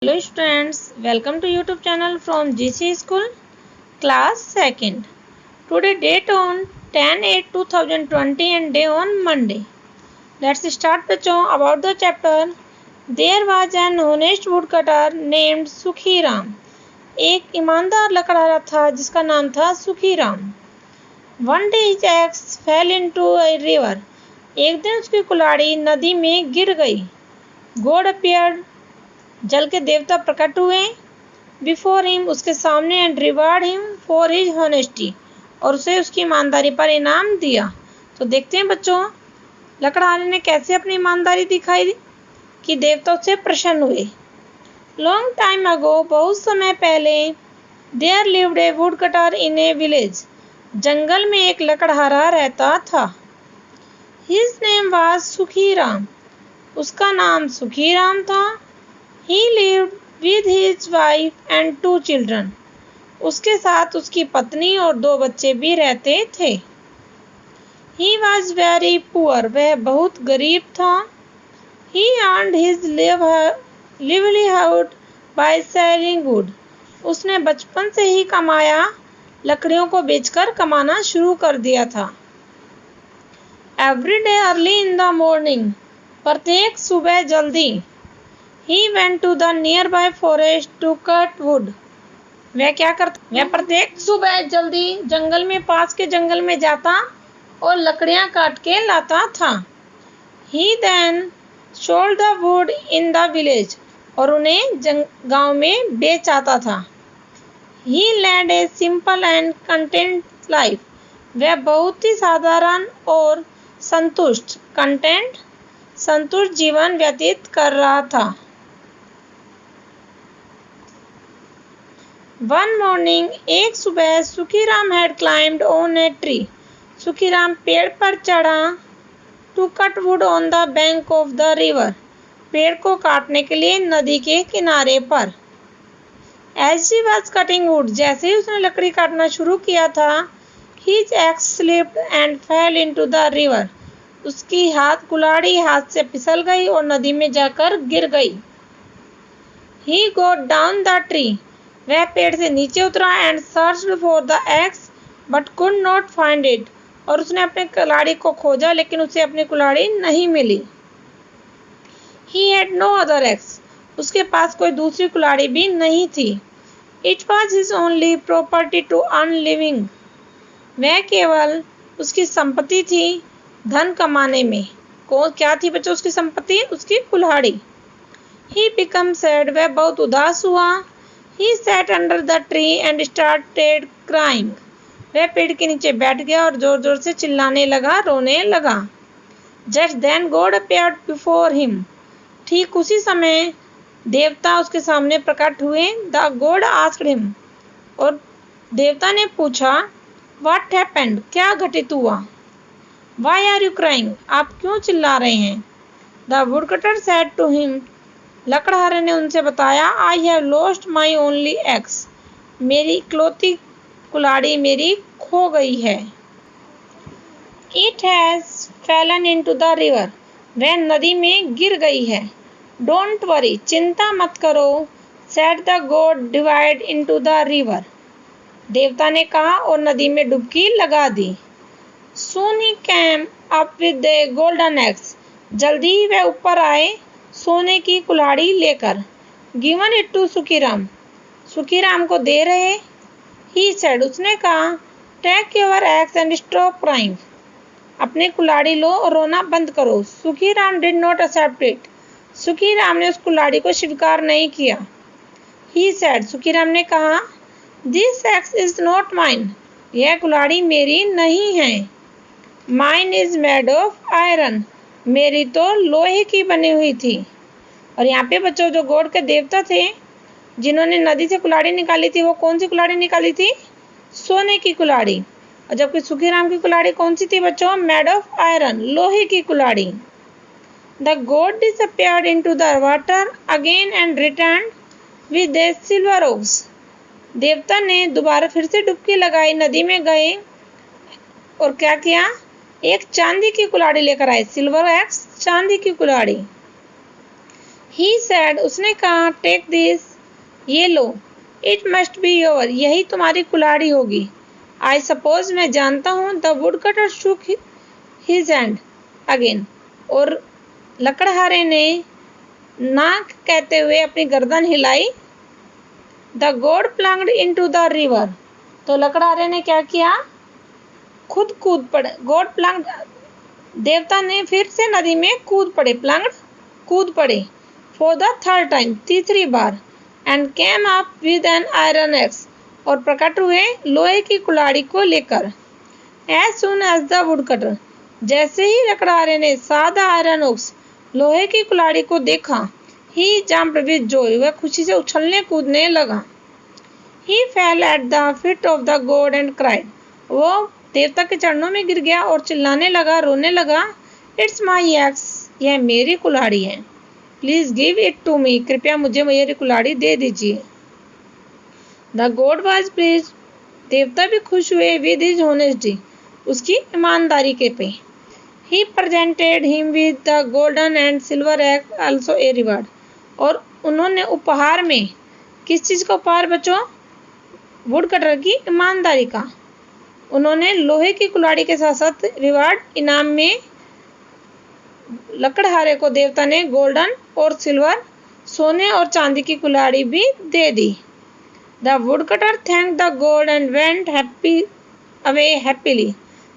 Hello students, welcome to YouTube channel from GC School, class 2nd. Today date on 10/8/2020 and day on Monday. Let's start बच्चों about the chapter. There was an honest woodcutter named Sukhiram. एक ईमानदार लकड़हारा था जिसका नाम था Sukhiram. One day his axe fell into a river. एक दिन उसकी कुल्हाड़ी नदी में गिर गई. God appeared. जल के देवता प्रकट हुए. बिफोर हिम उसके सामने and reward him for his honesty और उसे उसकी ईमानदारी पर इनाम दिया. तो देखते हैं बच्चों लकड़हारे ने कैसे अपनी ईमानदारी दिखाई कि देवता उससे प्रसन्न हुए. लॉन्ग टाइम अगो बहुत समय पहले there lived a wood cutter in a village. जंगल में एक लकड़हारा रहता था. His name was Sukhiram. उसका नाम सुखीराम था. He lived with his wife and 2 children. उसके साथ उसकी पत्नी और 2 बच्चे भी रहते थे. He was very poor. वह बहुत गरीब था. He earned his livelihood by selling wood. उसने बचपन से ही कमाया लकड़ियों को बेचकर कमाना शुरू कर दिया था. Every day early in the morning. प्रत्येक सुबह जल्दी. He went to the nearby forest to cut wood. वह क्या करता? वह प्रत्येक सुबह जल्दी जंगल में पास के जंगल में जाता और लकड़ियां काट के लाता था. He then sold the wood in the village. और उन्हें गांव में बेच आता था. He led a simple and content life. वह बहुत ही साधारण और संतुष्ट जीवन व्यतीत कर रहा था. One morning, एक सुबह Sukhiram had climbed on a tree. Sukhiram पेड़ पर चढ़ा. To cut wood on the bank of the river. पेड़ को काटने के लिए नदी के किनारे पर. As he was cutting wood, जैसे ही उसने लकड़ी काटना शुरू किया था, his axe slipped and fell into the river. उसकी कुल्हाड़ी हाथ से फिसल गई और नदी में जाकर गिर गई. He got down the tree. वह पेड़ से नीचे उतरा and searched for the x but could not find it. और उसने अपने कुल्हाड़ी को खोजा लेकिन उसे अपनी कुल्हाड़ी नहीं मिली. He had no other axe. उसके पास कोई दूसरी कुल्हाड़ी भी नहीं थी. It was his only property to earn living. वह केवल उसकी संपत्ति थी धन कमाने में. क्या थी बच्चों उसकी संपत्ति? उसकी कुल्हाड़ी. He become sad. वह बहुत उदास हुआ. He sat under the tree and started crying. वह पेड़ के नीचे बैठ गया और जोर जोर से चिल्लाने लगा, रोने लगा. Just then God appeared before him. ठीक उसी समय देवता उसके सामने प्रकट हुए. The God asked him. और देवता ने पूछा What happened? क्या घटित हुआ? Why are you crying? आप क्यों चिल्ला रहे हैं? The woodcutter said to him. लकड़हारे ने उनसे बताया I have lost my only axe. मेरी इकलौती कुल्हाड़ी मेरी खो गई है. It has fallen into the river. वह नदी में गिर गई है. Don't worry. चिंता मत करो. Said the god divide into the river. देवता ने कहा और नदी में डुबकी लगा दी. Soon he came up with the golden axe. जल्दी ही वह ऊपर आए सोने की कुल्हाड़ी लेकर. Given it to Sukhiram. Sukhiram को दे रहे. He said. उसने कहा take your axe and stop crying. अपनी कुल्हाड़ी लो और रोना बंद करो. Sukhiram did not accept it. Sukhiram ने उस कुल्हाड़ी को स्वीकार नहीं किया. He said. सुखीराम ने कहा this x is not mine. यह कुल्हाड़ी मेरी नहीं है. Mine is made of iron. मेरी तो लोहे की बनी हुई थी. और यहाँ पे बच्चों जो गॉड के देवता थे जिन्होंने नदी से कुल्हाड़ी निकाली थी वो कौन सी कुल्हाड़ी निकाली थी? सोने की कुल्हाड़ी. और जबकि सुखीराम की कुल्हाड़ी कौन सी थी बच्चों? Made of iron. लोहे की कुल्हाड़ी. The god disappeared into the water again and return with the silver axe. देवता ने दोबारा फिर से डुबकी लगाई, नदी में गए और क्या किया? एक चांदी की कुल्हाड़ी लेकर आए. सिल्वर एक्स, चांदी की कुल्हाड़ी. He said, उसने कहा, टेक दिस, ये लो, इट मस्ट बी योर, यही तुम्हारी कुल्हाड़ी होगी। आई सपोज, मैं जानता हूँ। The wood cutter shook his hand again, और लकड़हारे ने ना कहते हुए अपनी गर्दन हिलाई। The God plunged into the river, तो लकड़हारे ने क्या किया, खुद कूद पड़े। गॉड प्लंग्ड, देवता ने फिर से नदी में कूद पड़े, प्लंग्ड कूद पड़े। फॉर द थर्ड टाइम, तीसरी बार। And came up with an iron axe, और प्रकट हुए लोहे की कुल्हाड़ी को लेकर। As soon as the wood cutter, जैसे ही लकड़हारे ने सादा आयरन ऑक्स, लोहे की कुल्हाड़ी को देखा, ही जंप्ड विद जॉय, वह खुशी से उछलने कूदने लगा। He fell at the feet of the god and cried, वो देवता के चरणों में गिर गया और चिल्लाने लगा, रोने लगा। इट्स माई एक्स, यह मेरी कुल्हाड़ी है। Please give it to me, कृपया मुझे मेरी कुल्हाड़ी दे दीजिए। द गॉड वॉज प्लीज, देवता भी खुश हुए। विद हिज ऑनेस्टी, उसकी ईमानदारी के पे। He presented him with the golden and silver x also a reward, और उन्होंने उपहार में, किस चीज़ का उपहार बच्चों, वुड कटर की ईमानदारी का। उन्होंने लोहे की कुल्हाड़ी के साथ साथ रिवार्ड इनाम में लकड़हारे को देवता ने गोल्डन और सिल्वर, सोने और चांदी की कुल्हाड़ी भी दे दी। The wood cutter thank the god and went happy away happily,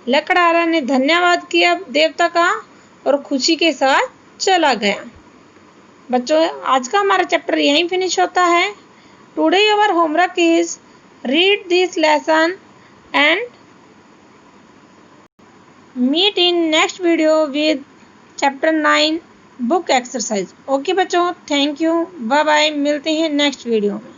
लकड़हारा ने धन्यवाद किया देवता का और खुशी के साथ चला गया। बच्चों, आज का हमारा चैप्टर यहीं फिनिश होता है। Today your homework is read this lesson and meet in next video with chapter 9 book exercise। Okay बच्चों, थैंक यू, बाय बाय, मिलते हैं नेक्स्ट वीडियो में।